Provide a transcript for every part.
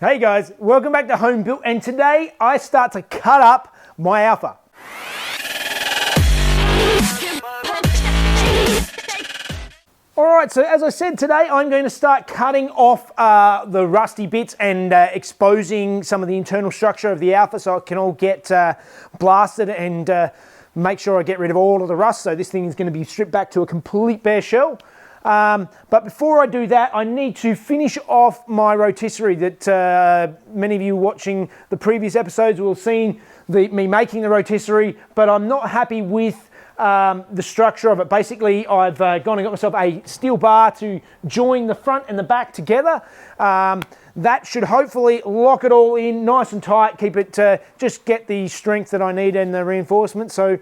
Hey guys, welcome back to Home Built, and today I start to cut up my Alfa. Alright, so as I said, today I'm going to start cutting off the rusty bits and exposing some of the internal structure of the Alfa so it can all get blasted and make sure I get rid of all of the rust. So this thing is going to be stripped back to a complete bare shell. But before I do that, I need to finish off my rotisserie that many of you watching the previous episodes will have seen me making the rotisserie, but I'm not happy with the structure of it. Basically, I've gone and got myself a steel bar to join the front and the back together. That should hopefully lock it all in nice and tight, keep it, just get the strength that I need and the reinforcement. So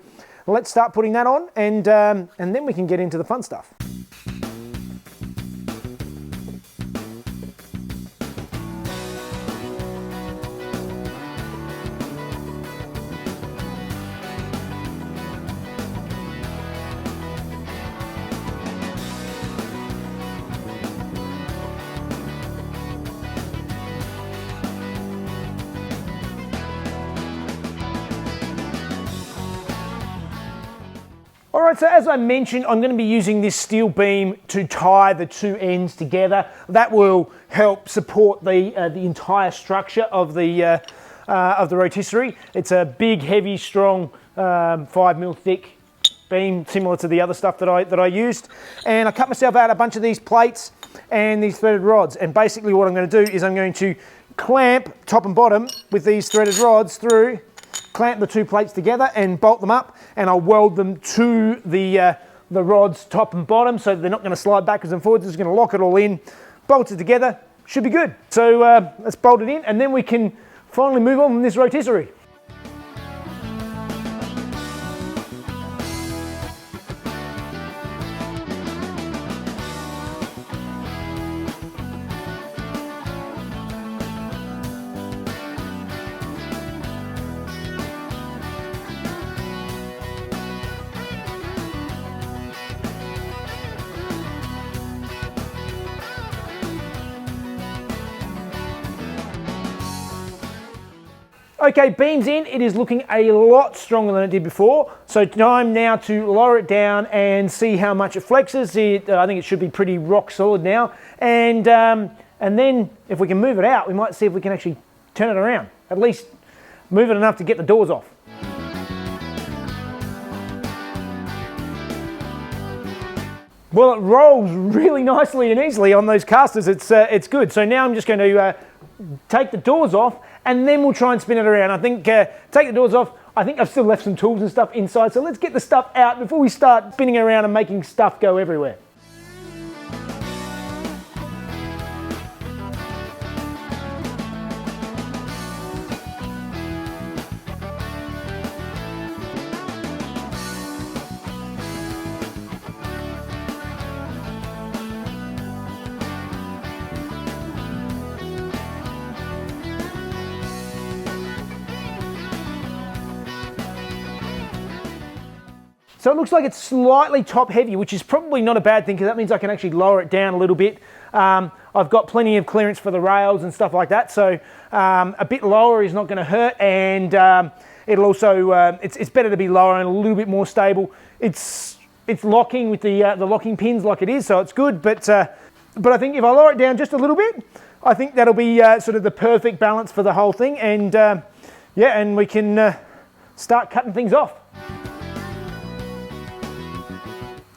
let's start putting that on, and then we can get into the fun stuff. Alright, so as I mentioned, I'm going to be using this steel beam to tie the two ends together. That will help support the entire structure of the rotisserie. It's a big, heavy, strong 5mm thick beam, similar to the other stuff that I used. And I cut myself out a bunch of these plates and these threaded rods. And basically what I'm going to do is I'm going to clamp top and bottom with these threaded rods through, clamp the two plates together and bolt them up, and I'll weld them to the rods top and bottom so they're not going to slide backwards and forwards. It's going to lock it all in, bolt it together, should be good. So let's bolt it in, and then we can finally move on from this rotisserie. Okay, beams in, it is looking a lot stronger than it did before. So time now to lower it down and see how much it flexes. I think it should be pretty rock solid now. And then if we can move it out, we might see if we can actually turn it around. At least move it enough to get the doors off. Well, it rolls really nicely and easily on those casters. It's good. So now I'm just going to take the doors off, and then we'll try and spin it around. I think, take the doors off. I think I've still left some tools and stuff inside, so let's get the stuff out before we start spinning around and making stuff go everywhere. So it looks like it's slightly top heavy, which is probably not a bad thing because that means I can actually lower it down a little bit. I've got plenty of clearance for the rails and stuff like that, so a bit lower is not going to hurt, and it'll also, it's better to be lower and a little bit more stable. It's locking with the locking pins like it is, so it's good, but I think if I lower it down just a little bit, I think that'll be sort of the perfect balance for the whole thing, and yeah, and we can start cutting things off.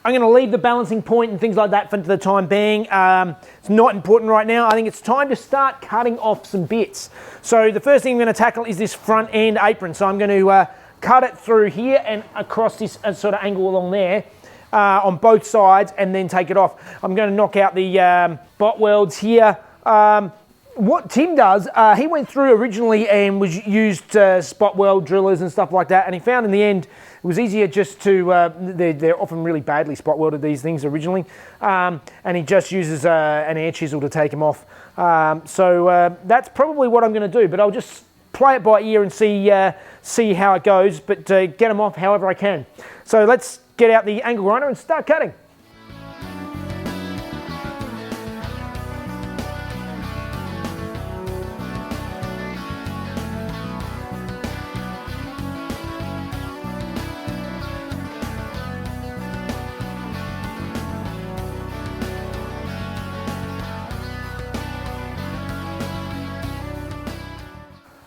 I'm going to leave the balancing point and things like that for the time being. It's not important right now. I think it's time to start cutting off some bits. So the first thing I'm going to tackle is this front end apron. So I'm going to cut it through here and across this sort of angle along there on both sides, and then take it off. I'm going to knock out the bot welds here. What Tim does, he went through originally and used spot weld drillers and stuff like that, and he found in the end it was easier just to, they're often really badly spot welded, these things originally, and he just uses an air chisel to take them off. So that's probably what I'm going to do, but I'll just play it by ear and see how it goes, but get them off however I can. So let's get out the angle grinder and start cutting.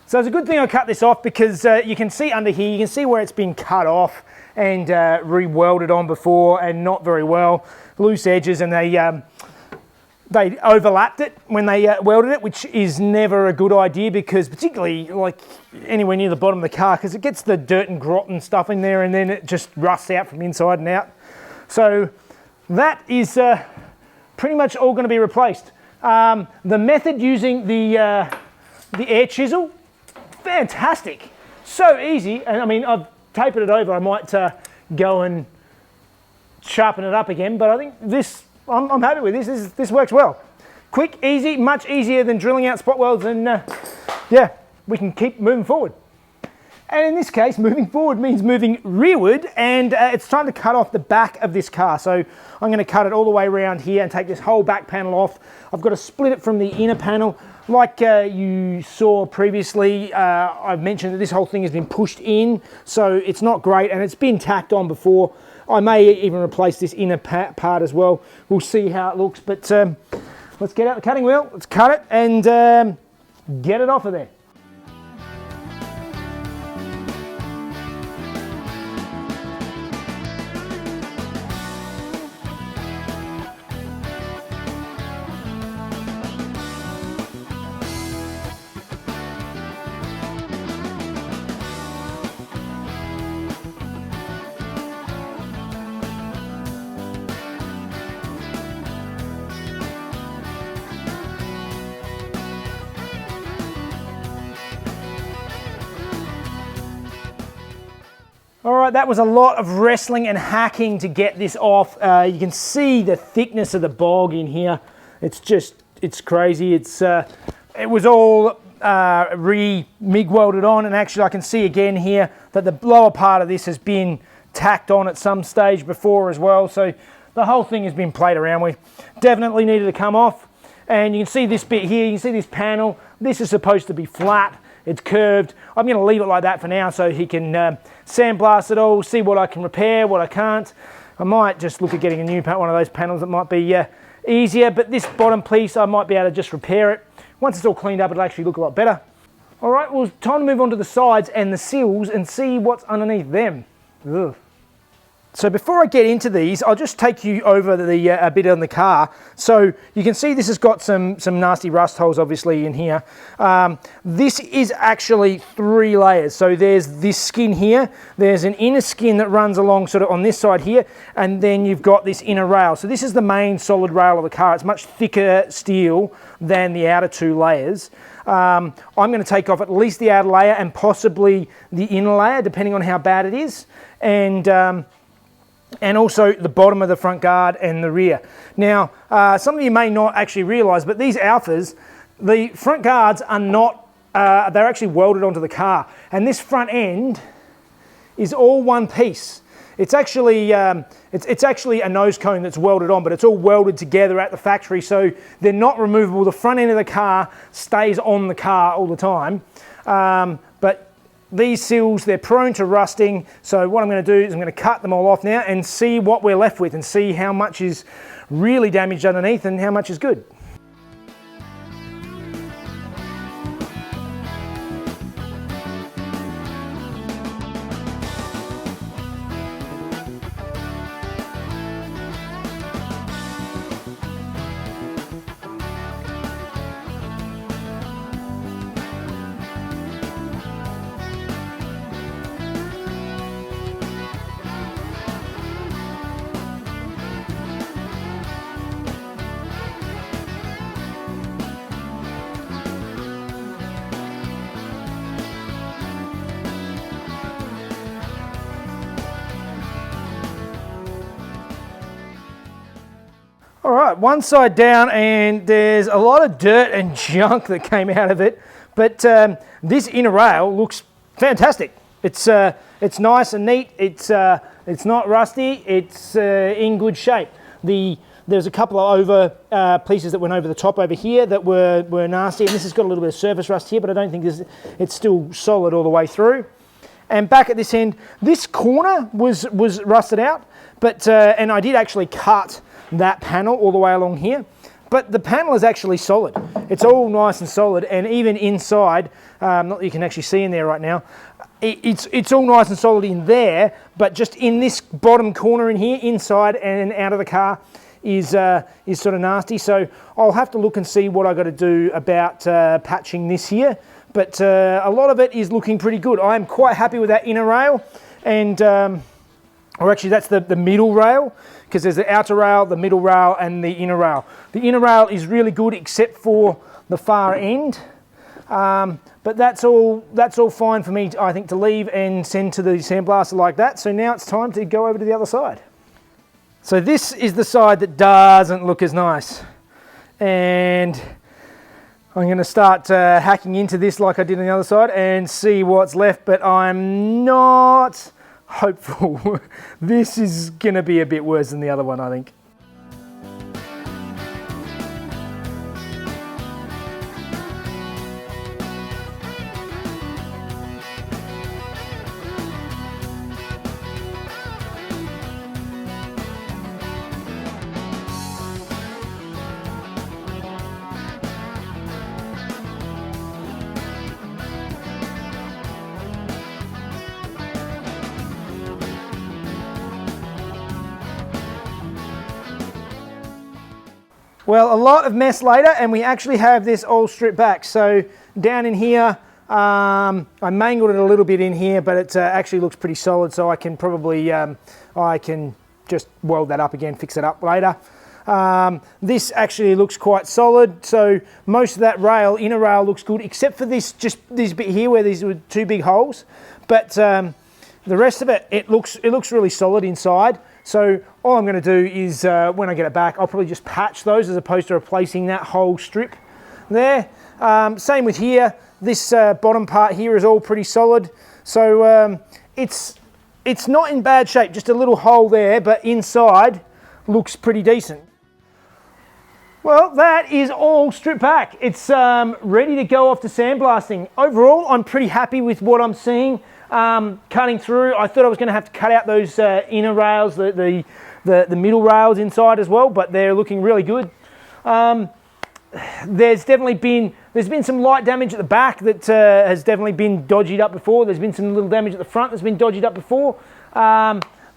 So it's a good thing I cut this off because you can see under here, you can see where it's been cut off and re-welded on before, and not very well. Loose edges, and they overlapped it when they welded it, which is never a good idea, because particularly like anywhere near the bottom of the car, because it gets the dirt and grot and stuff in there, and then it just rusts out from inside and out. So that is pretty much all going to be replaced. The method using the air chisel, fantastic, so easy. And I mean, I've tapered it over. I might go and sharpen it up again, but I think this, I'm happy with this. This works well. Quick, easy, much easier than drilling out spot welds, and yeah, we can keep moving forward. And in this case, moving forward means moving rearward, and it's time to cut off the back of this car. So I'm going to cut it all the way around here and take this whole back panel off. I've got to split it from the inner panel. Like you saw previously, I've mentioned that this whole thing has been pushed in, so it's not great, and it's been tacked on before. I may even replace this inner part as well. We'll see how it looks, but let's get out the cutting wheel, let's cut it, and get it off of there. All right, that was a lot of wrestling and hacking to get this off. You can see the thickness of the bog in here. It's crazy. It was all MIG welded on, and actually I can see again here that the lower part of this has been tacked on at some stage before as well. So the whole thing has been played around with. Definitely needed to come off. And you can see this bit here, you can see this panel. This is supposed to be flat. It's curved. I'm going to leave it like that for now so he can sandblast it all, see what I can repair, what I can't. I might just look at getting a new one of those panels that might be easier, but this bottom piece I might be able to just repair it. Once it's all cleaned up, it'll actually look a lot better. All right, well, time to move on to the sides and the sills and see what's underneath them. Ugh. So before I get into these, I'll just take you over a bit on the car. So you can see this has got some nasty rust holes obviously in here. This is actually 3 layers. So there's this skin here, there's an inner skin that runs along sort of on this side here, and then you've got this inner rail. So this is the main solid rail of the car. It's much thicker steel than the outer 2 layers. I'm going to take off at least the outer layer and possibly the inner layer, depending on how bad it is. And also the bottom of the front guard and the rear. Now, some of you may not actually realise, but these Alfas, the front guards are not, they're actually welded onto the car. And this front end is all one piece. It's actually, it's actually a nose cone that's welded on, but it's all welded together at the factory, so they're not removable. The front end of the car stays on the car all the time. But these sills, they're prone to rusting, so what I'm going to do is I'm going to cut them all off now and see what we're left with and see how much is really damaged underneath and how much is good. All right, one side down, and there's a lot of dirt and junk that came out of it, but this inner rail looks fantastic. It's nice and neat. It's not rusty. It's in good shape. There's a couple of over pieces that went over the top over here that were nasty, and this has got a little bit of surface rust here, but I don't think it's still solid all the way through. And back at this end, this corner was rusted out, but and I did actually cut that panel all the way along here. but the panel is actually solid. It's all nice and solid, and even inside, not that you can actually see in there right now, it's all nice and solid in there, but just in this bottom corner in here, inside and out of the car, is sort of nasty. So I'll have to look and see what I got to do about patching this here. But a lot of it is looking pretty good. I am quite happy with that inner rail, and or actually that's the middle rail, because there's the outer rail, the middle rail, and the inner rail. The inner rail is really good except for the far end. But that's all fine for me, I think, to leave and send to the sandblaster like that. So now it's time to go over to the other side. So this is the side that doesn't look as nice. And I'm going to start hacking into this like I did on the other side and see what's left, but I'm not hopeful. This is going to be a bit worse than the other one, I think. Well, a lot of mess later, and we actually have this all stripped back. So down in here, I mangled it a little bit in here, but it actually looks pretty solid. So I can probably, I can just weld that up again, fix it up later. This actually looks quite solid. So most of that rail, inner rail, looks good, except for this, just this bit here where these were two big holes. But the rest of it, it looks really solid inside. So all I'm going to do is, when I get it back, I'll probably just patch those as opposed to replacing that whole strip there. Same with here. This bottom part here is all pretty solid. So it's not in bad shape, just a little hole there, but inside looks pretty decent. Well, that is all stripped back. It's ready to go off to sandblasting. Overall, I'm pretty happy with what I'm seeing. Cutting through, I thought I was going to have to cut out those inner rails, the middle rails inside as well, but they're looking really good. There's been some light damage at the back that has definitely been dodged up before. There's been some little damage at the front that's been dodged up before.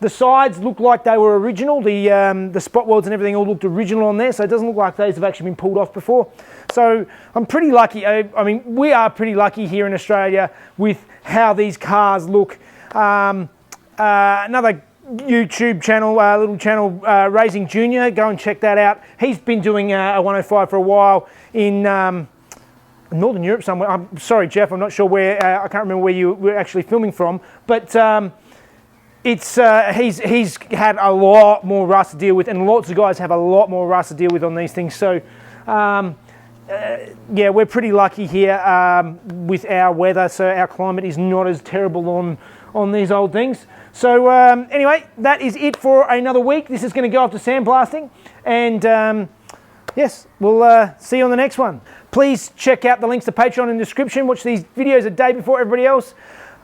The sides look like they were original. The spot welds and everything all looked original on there, so it doesn't look like those have actually been pulled off before. So I'm pretty lucky. I mean, we are pretty lucky here in Australia with how these cars look. Another YouTube channel, little channel, Raising Junior, go and check that out. He's been doing a 105 for a while in Northern Europe somewhere. I'm sorry, Jeff, I'm not sure where, I can't remember where you were actually filming from, but he's had a lot more rust to deal with, and lots of guys have a lot more rust to deal with on these things. So yeah, we're pretty lucky here with our weather, so our climate is not as terrible on these old things. So anyway, that is it for another week. This is going to go off to sandblasting, and yes, we'll see you on the next one. Please check out the links to Patron in the description. Watch these videos a day before everybody else.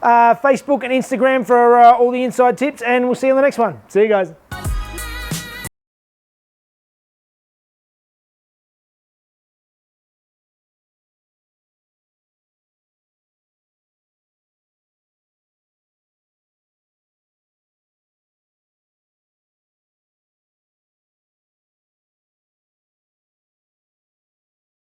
Facebook and Instagram for all the inside tips, and we'll see you on the next one. See you guys.